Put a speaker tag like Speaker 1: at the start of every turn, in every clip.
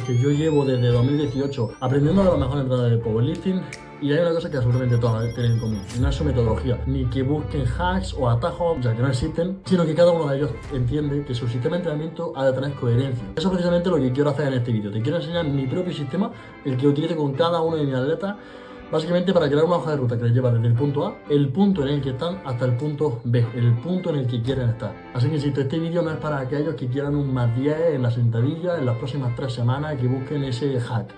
Speaker 1: que yo llevo desde 2018 aprendiendo de los mejores entrenadores de powerlifting y hay una cosa que absolutamente todas tienen en común. No es su metodología, ni que busquen hacks o atajos, ya que no existen, sino que cada uno de ellos entiende que su sistema de entrenamiento ha de tener coherencia. Eso es precisamente lo que quiero hacer en este vídeo. Te quiero enseñar mi propio sistema, el que utilizo con cada uno de mis atletas, básicamente para crear una hoja de ruta que les lleva desde el punto A, el punto en el que están, hasta el punto B, el punto en el que quieren estar. Así que insisto, este vídeo no es para aquellos que quieran un más 10 en la sentadilla en las próximas 3 semanas, que busquen ese hack.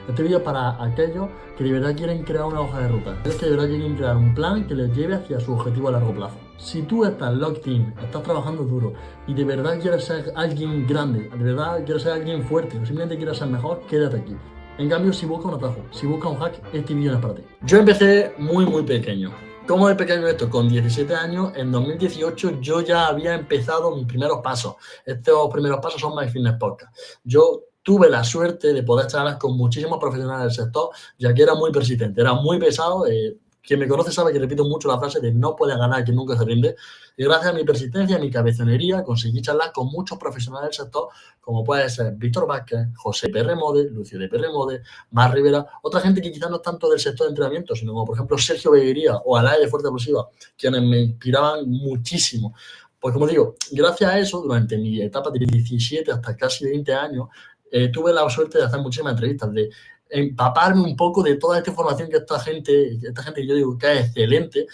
Speaker 1: Este vídeo es para aquellos que de verdad quieren crear una hoja de ruta, aquellos que de verdad quieren crear un plan que les lleve hacia su objetivo a largo plazo. Si tú estás locked in, estás trabajando duro y de verdad quieres ser alguien grande, de verdad quieres ser alguien fuerte o simplemente quieres ser mejor, quédate aquí. En cambio, si buscas un atajo, si buscas un hack, este vídeo no es para ti. Yo empecé muy pequeño. ¿Cómo de pequeño esto? Con 17 años, en 2018 yo ya había empezado mis primeros pasos. Estos primeros pasos son My Fitness Podcast. Yo tuve la suerte de poder charlar con muchísimos profesionales del sector, ya que era muy persistente, era muy pesado. Quien me conoce sabe que repito mucho la frase de no puede ganar quien nunca se rinde. Y gracias a mi persistencia, a mi cabezonería, conseguí charlar con muchos profesionales del sector, como puede ser Víctor Vázquez, José PR Mode, Lucio de PR Mode, Mar Rivera, otra gente que quizás no es tanto del sector de entrenamiento, sino como por ejemplo Sergio Beguería o Alain de Fuerza Explosiva, quienes me inspiraban muchísimo. Pues como digo, gracias a eso, durante mi etapa de 17 hasta casi 20 años, tuve la suerte de hacer muchísimas entrevistas, de empaparme un poco de toda esta información que esta gente que yo digo que es excelente,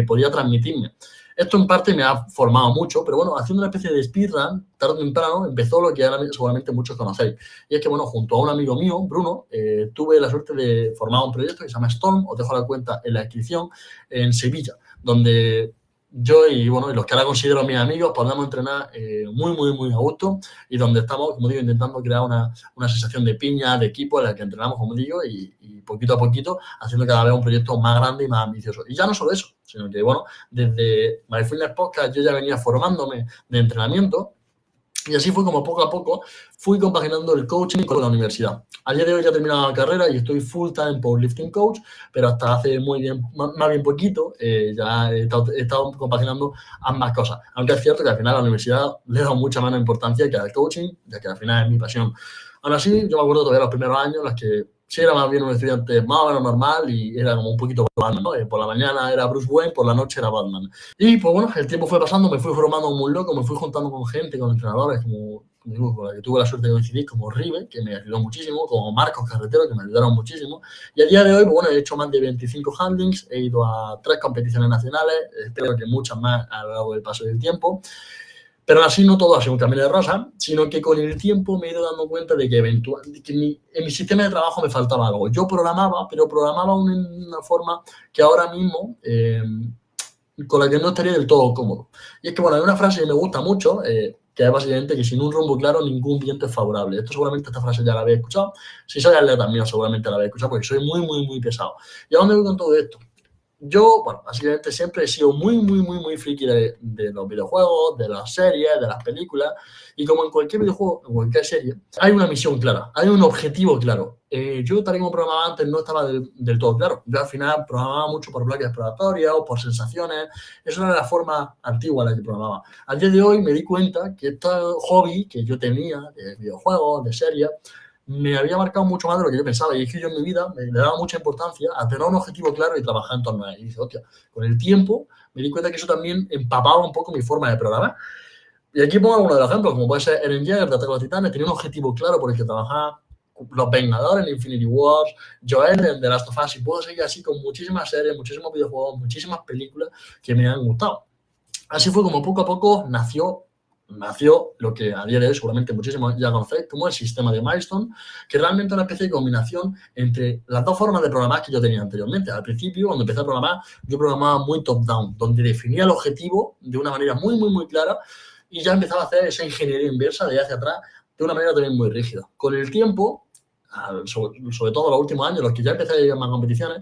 Speaker 1: podía transmitirme. Esto en parte me ha formado mucho, pero bueno, haciendo una especie de speedrun, tarde o temprano, empezó lo que ahora seguramente muchos conocéis. Y es que, bueno, junto a un amigo mío, Bruno, tuve la suerte de formar un proyecto que se llama Storm, os dejo la cuenta en la descripción, en Sevilla, donde yo y, bueno, y los que ahora considero mis amigos podemos entrenar muy a gusto y donde estamos, como digo, intentando crear una sensación de piña, de equipo en la que entrenamos, como digo, y poquito a poquito haciendo cada vez un proyecto más grande y más ambicioso. Y ya no solo eso, sino que, bueno, desde My Fitness Podcast yo ya venía formándome de entrenamiento y así fue como poco a poco fui compaginando el coaching con la universidad. A día de hoy ya he terminado la carrera y estoy full time powerlifting coach, pero hasta hace más bien poquito ya he estado compaginando ambas cosas. Aunque es cierto que al final a la universidad le he dado mucha menos importancia que al coaching, ya que al final es mi pasión. Aún así, yo me acuerdo todavía los primeros años en los que sí era más bien un estudiante más o menos normal y era como un poquito Batman, ¿no? Por la mañana era Bruce Wayne, por la noche era Batman. Y pues bueno, el tiempo fue pasando, me fui formando como un loco, me fui juntando con gente, con entrenadores, como digo, con la que tuve la suerte de coincidir, como Rive, que me ayudó muchísimo, como Marcos Carretero, que me ayudaron muchísimo. Y a día de hoy, pues bueno, he hecho más de 25 handlings, he ido a 3 competiciones nacionales, espero que muchas más a lo largo del paso del tiempo. Pero así no todo ha sido un camino de rosa, sino que con el tiempo me he ido dando cuenta de que, en mi sistema de trabajo me faltaba algo. Yo programaba, pero programaba de una forma que ahora mismo, con la que no estaría del todo cómodo. Y es que, bueno, hay una frase que me gusta mucho, que es básicamente que sin un rumbo claro ningún viento es favorable. Esto seguramente esta frase ya la habéis escuchado. Si soy atleta mío seguramente la habéis escuchado porque soy muy pesado. ¿Y a dónde voy con todo esto? Yo, bueno, básicamente siempre he sido muy friki de los videojuegos, de las series, de las películas. Y como en cualquier videojuego, en cualquier serie, hay una misión clara, hay un objetivo claro. Yo, tal y como programaba antes, no estaba del todo claro. Yo al final programaba mucho por bloques exploratorios, por sensaciones. Eso era la forma antigua en la que programaba. Al día de hoy me di cuenta que este hobby que yo tenía de videojuegos, de series, me había marcado mucho más de lo que yo pensaba. Y es que yo en mi vida le daba mucha importancia a tener un objetivo claro y trabajar en torno a él. Y dije, hostia, con el tiempo me di cuenta que eso también empapaba un poco mi forma de programar. Y aquí pongo algunos de los ejemplos, como puede ser Eren Jaeger de Ataque a los Titanes, tenía un objetivo claro por el que trabajaba. Los Vengadores en Infinity Wars, Joel en The Last of Us, y puedo seguir así con muchísimas series, muchísimos videojuegos, muchísimas películas que me han gustado. Así fue como poco a poco nació lo que a día de hoy seguramente muchísimos ya conocéis como el sistema de Milestone, que realmente es una especie de combinación entre las dos formas de programar que yo tenía anteriormente. Al principio, cuando empecé a programar, yo programaba muy top-down, donde definía el objetivo de una manera muy clara y ya empezaba a hacer esa ingeniería inversa de hacia atrás de una manera también muy rígida. Con el tiempo, sobre todo los últimos años, los que ya empecé a ir a más competiciones,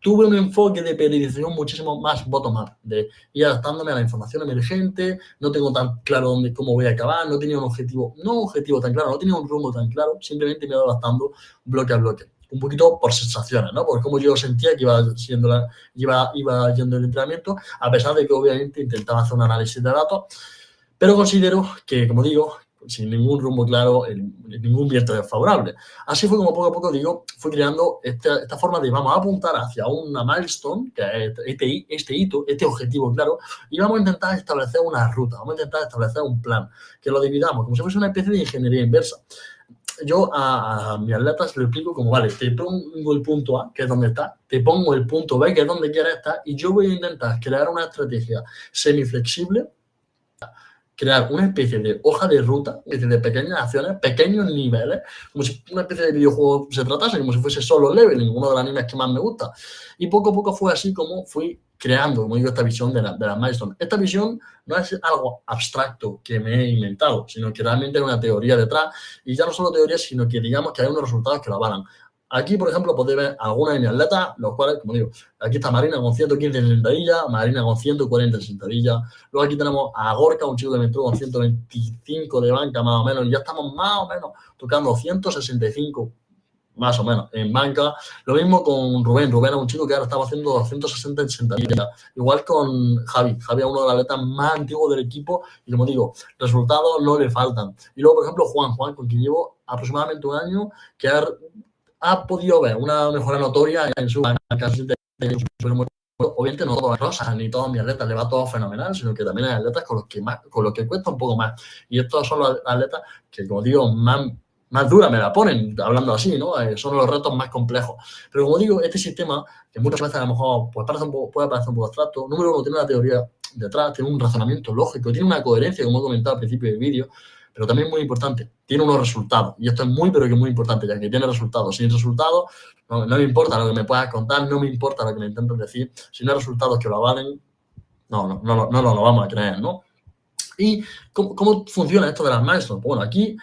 Speaker 1: tuve un enfoque de periodización muchísimo más bottom-up, de ir adaptándome a la información emergente, no tengo tan claro cómo voy a acabar, no tenía un objetivo tan claro, no tenía un rumbo tan claro, simplemente me iba adaptando bloque a bloque. Un poquito por sensaciones, ¿no? Por cómo yo sentía que iba yendo el entrenamiento, a pesar de que obviamente intentaba hacer un análisis de datos, pero considero que, como digo, sin ningún rumbo claro, ningún viento desfavorable. Así fue como poco a poco, digo, fui creando esta forma de vamos a apuntar hacia una milestone, que es este hito, este objetivo claro, y vamos a intentar establecer una ruta, vamos a intentar establecer un plan, que lo dividamos como si fuese una especie de ingeniería inversa. Yo a mis atletas lo explico como, vale, te pongo el punto A, que es donde está, te pongo el punto B, que es donde quieres estar, y yo voy a intentar crear una estrategia semiflexible, crear una especie de hoja de ruta, una especie de pequeñas acciones, pequeños niveles, como si una especie de videojuego se tratase, como si fuese Solo Leveling, uno de los animes que más me gusta. Y poco a poco fue así como fui creando, como digo, esta visión de la milestone. Esta visión no es algo abstracto que me he inventado, sino que realmente hay una teoría detrás, y ya no solo teoría, sino que digamos que hay unos resultados que lo avalan. Aquí, por ejemplo, podéis ver algunas de mis atletas, los cuales, como digo, aquí está Marina con 115 en sentadilla, Marina con 140 en sentadilla. Luego aquí tenemos a Gorka, un chico que me entró con 125 de banca más o menos, y ya estamos más o menos tocando 165 más o menos en banca. Lo mismo con Rubén. Rubén es un chico que ahora estaba haciendo 260 en sentadilla. Igual con Javi. Javi es uno de los atletas más antiguos del equipo y, como digo, resultados no le faltan. Y luego, por ejemplo, Juan, con quien llevo aproximadamente un año, que ha podido ver una mejora notoria en su obviamente no todas las rosas ni todos mis atletas le va todo fenomenal, sino que también hay atletas con los que cuesta un poco más. Y estos son los atletas que, como digo, más dura me la ponen, hablando así, ¿no? Son los retos más complejos. Pero, como digo, este sistema, que muchas veces a lo mejor puede parecer un poco abstracto, número uno, tiene una teoría detrás, tiene un razonamiento lógico, tiene una coherencia, como he comentado al principio del vídeo, pero también muy importante, tiene unos resultados. Y esto es muy, pero que muy importante, ya que tiene resultados. Sin resultados, no me importa lo que me puedas contar, no me importa lo que me intentes decir. Si no hay resultados que lo avalen, no lo vamos a creer, ¿no? ¿Y cómo funciona esto de las milestones? Bueno, aquí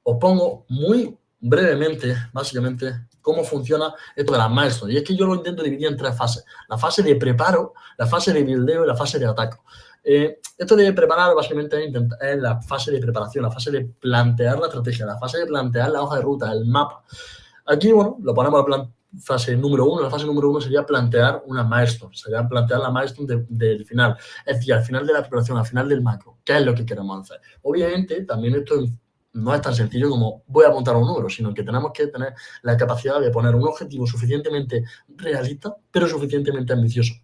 Speaker 1: os pongo muy brevemente, básicamente, cómo funciona esto de las milestones. Y es que yo lo intento dividir en tres fases. La fase de preparo, la fase de buildeo y la fase de ataque. Esto de preparar básicamente es la fase de preparación, la fase de plantear la estrategia, la fase de plantear la hoja de ruta, el mapa. Aquí, bueno, lo ponemos en plan fase número uno. La fase número uno sería plantear una milestone, sería plantear la milestone del final. Es decir, al final de la preparación, al final del macro, ¿qué es lo que queremos hacer? Obviamente, también esto no es tan sencillo como voy a apuntar un número, sino que tenemos que tener la capacidad de poner un objetivo suficientemente realista, pero suficientemente ambicioso.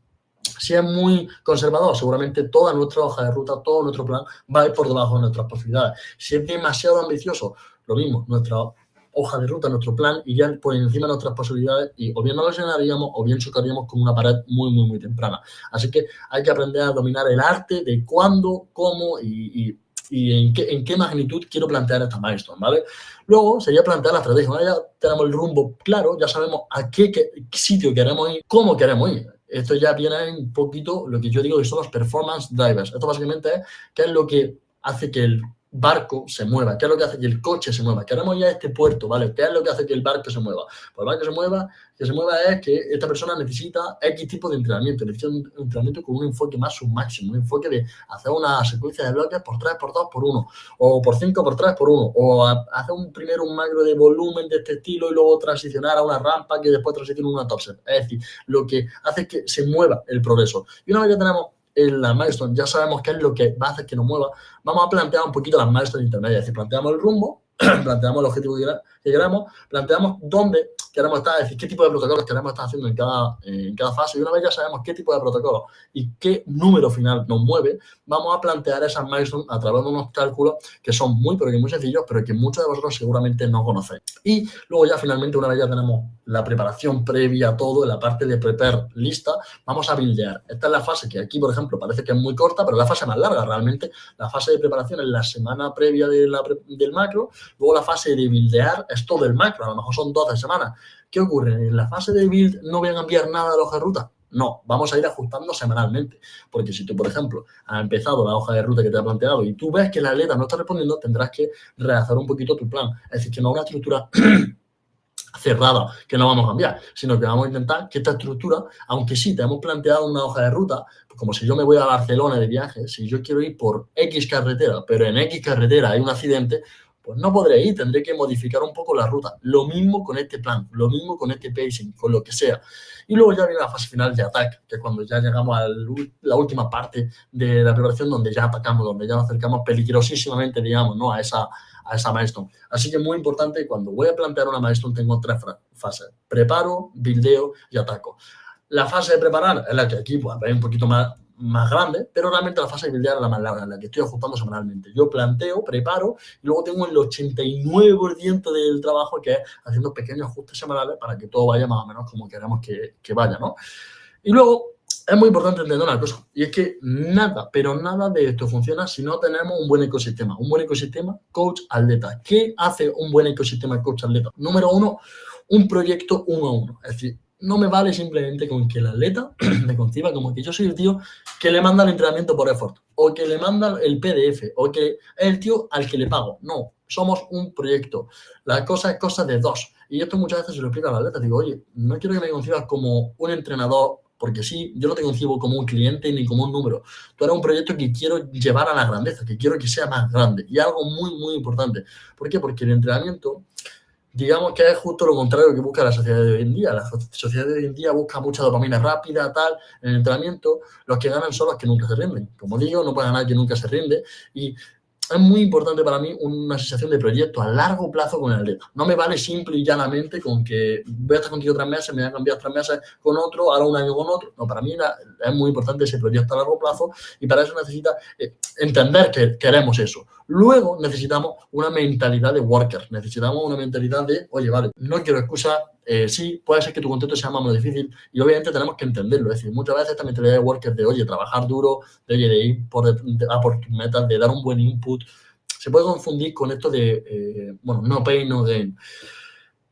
Speaker 1: Si es muy conservador, seguramente toda nuestra hoja de ruta, todo nuestro plan va a ir por debajo de nuestras posibilidades. Si es demasiado ambicioso, lo mismo, nuestra hoja de ruta, nuestro plan iría por encima de nuestras posibilidades y o bien no lo llenaríamos o bien chocaríamos con una pared muy, muy, muy temprana. Así que hay que aprender a dominar el arte de cuándo, cómo y en qué magnitud quiero plantear esta milestone, ¿vale? Luego sería plantear la estrategia. Ahora ya tenemos el rumbo claro, ya sabemos a qué sitio queremos ir, cómo queremos ir. Esto ya viene un poquito lo que yo digo que son los performance drivers. Esto básicamente es qué es lo que hace que el barco se mueva, qué es lo que hace que el coche se mueva. Queremos ir a este puerto, ¿vale? ¿Qué es lo que hace que el barco se mueva? Pues el barco que se mueva es que esta persona necesita X tipo de entrenamiento, necesita un entrenamiento con un enfoque más submáximo, un enfoque de hacer una secuencia de bloques por 3, por 2, por 1, o por 5, por 3, por 1, o hacer primero un macro de volumen de este estilo y luego transicionar a una rampa que después transicione a una top set. Es decir, lo que hace que se mueva el progreso. Y una vez que tenemos en la milestone, ya sabemos qué es lo que va a hacer que nos mueva, vamos a plantear un poquito las milestones intermedias, es decir, planteamos el rumbo, planteamos el objetivo que queremos, planteamos dónde queremos estar, es decir, qué tipo de protocolos queremos estar haciendo en cada fase, y una vez ya sabemos qué tipo de protocolos y qué número final nos mueve, vamos a plantear esas milestones a través de unos cálculos que son muy, pero que muy sencillos, pero que muchos de vosotros seguramente no conocéis. Y luego ya finalmente, una vez ya tenemos la preparación previa a todo, la parte de prepare lista, vamos a buildear. Esta es la fase que aquí, por ejemplo, parece que es muy corta, pero es la fase más larga realmente. La fase de preparación es la semana previa del macro, luego la fase de buildear es todo el macro, a lo mejor son 12 semanas. ¿Qué ocurre? En la fase de build no voy a cambiar nada de la hoja de ruta. No, vamos a ir ajustando semanalmente. Porque si tú, por ejemplo, has empezado la hoja de ruta que te ha planteado y tú ves que la atleta no está respondiendo, tendrás que rehacer un poquito tu plan. Es decir, que no una estructura cerrada que no vamos a cambiar, sino que vamos a intentar que esta estructura, aunque sí te hemos planteado una hoja de ruta, pues como si yo me voy a Barcelona de viaje, si yo quiero ir por X carretera, pero en X carretera hay un accidente, pues no podré ir, tendré que modificar un poco la ruta. Lo mismo con este plan, lo mismo con este pacing, con lo que sea. Y luego ya viene la fase final de ataque, que es cuando ya llegamos a la última parte de la preparación, donde ya atacamos, donde ya nos acercamos peligrosísimamente, digamos, ¿no? a esa milestone. Así que muy importante, cuando voy a plantear una milestone tengo 3 fases: preparo, buildeo y ataco. La fase de preparar es la que aquí pues, es un poquito más grande, pero realmente la fase de buildear es la más larga, en la que estoy ajustando semanalmente. Yo planteo, preparo y luego tengo el 89% del trabajo, que es haciendo pequeños ajustes semanales para que todo vaya más o menos como queremos que vaya, ¿no? Y luego es muy importante entender una cosa, y es que nada, pero nada de esto funciona si no tenemos un buen ecosistema coach-atleta. ¿Qué hace un buen ecosistema coach-atleta? Número 1, un proyecto 1 a 1. Es decir, no me vale simplemente con que el atleta me conciba como que yo soy el tío que le manda el entrenamiento por effort, o que le manda el PDF, o que es el tío al que le pago. No, somos un proyecto. La cosa es cosa de dos. Y esto muchas veces se lo explica al atleta. Digo, oye, no quiero que me concibas como un entrenador, porque sí, yo no te concibo como un cliente ni como un número. Tú eres un proyecto que quiero llevar a la grandeza, que quiero que sea más grande. Y algo muy, muy importante. ¿Por qué? Porque el entrenamiento, digamos que es justo lo contrario que busca la sociedad de hoy en día. La sociedad de hoy en día busca mucha dopamina rápida, tal. En el entrenamiento, los que ganan son los que nunca se rinden. Como digo, no puede ganar quien nunca se rinde. Y es muy importante para mí una sensación de proyecto a largo plazo con el atleta. No me vale simple y llanamente con que voy a estar contigo 3 meses, me voy a cambiar 3 meses con otro, ahora un año con otro. No, para mí es muy importante ese proyecto a largo plazo, y para eso necesita entender que queremos eso. Luego necesitamos una mentalidad de worker, necesitamos una mentalidad de, oye, vale, no quiero excusas, sí, puede ser que tu contexto sea más difícil, y obviamente tenemos que entenderlo. Es decir, muchas veces esta mentalidad de worker de, oye, trabajar duro, de ir por tus metas, de dar un buen input, se puede confundir con esto de, no pain, no gain.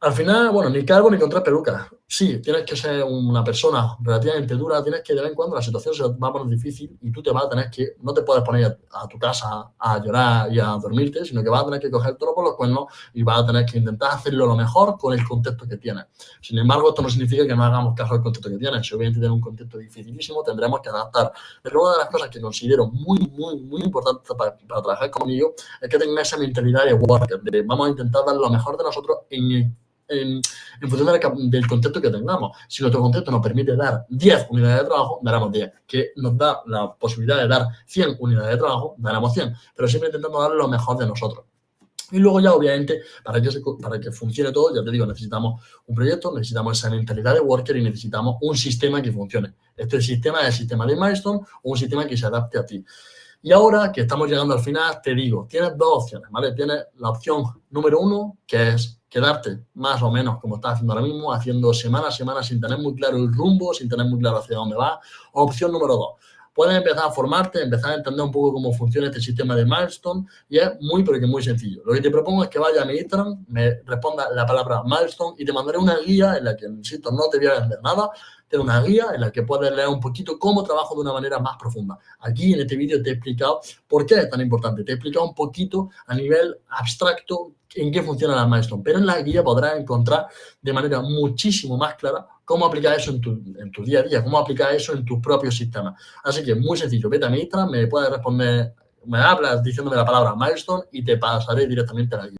Speaker 1: Al final, ni calvo ni contra pelucas. Sí, tienes que ser una persona relativamente dura, tienes que de vez en cuando la situación se va a poner difícil y tú te vas a tener que, no te puedes poner a tu casa a llorar y a dormirte, sino que vas a tener que coger el toro por los cuernos y vas a tener que intentar hacerlo lo mejor con el contexto que tienes. Sin embargo, esto no significa que no hagamos caso al contexto que tienes. Si obviamente tienes un contexto dificilísimo, tendremos que adaptar. Pero una de las cosas que considero muy, muy, muy importante para trabajar conmigo es que tengas esa mentalidad de worker, de vamos a intentar dar lo mejor de nosotros en función del contexto que tengamos. Si nuestro contexto nos permite dar 10 unidades de trabajo, daremos 10. Que nos da la posibilidad de dar 100 unidades de trabajo, daremos 100. Pero siempre intentando dar lo mejor de nosotros. Y luego ya, obviamente, para que funcione todo, ya te digo, necesitamos un proyecto, necesitamos esa mentalidad de worker y necesitamos un sistema que funcione. Este sistema es el sistema de milestone o un sistema que se adapte a ti. Y ahora que estamos llegando al final, te digo, tienes 2 opciones, ¿vale? Tienes la opción número 1, que es quedarte más o menos como estás haciendo ahora mismo, haciendo semana a semana sin tener muy claro el rumbo, sin tener muy claro hacia dónde vas. Opción número 2, puedes empezar a formarte, empezar a entender un poco cómo funciona este sistema de milestone, y es muy, pero que muy sencillo. Lo que te propongo es que vayas a mi Instagram, me responda la palabra milestone y te mandaré una guía en la que, insisto, no te voy a vender nada. Tengo una guía en la que puedes leer un poquito cómo trabajo de una manera más profunda. Aquí en este vídeo te he explicado por qué es tan importante. Te he explicado un poquito a nivel abstracto en qué funciona la milestone, pero en la guía podrás encontrar de manera muchísimo más clara cómo aplicar eso en tu día a día, cómo aplicar eso en tus propios sistemas. Así que muy sencillo, vete a mi Instagram, me puedes responder, me hablas diciéndome la palabra milestone y te pasaré directamente a la guía.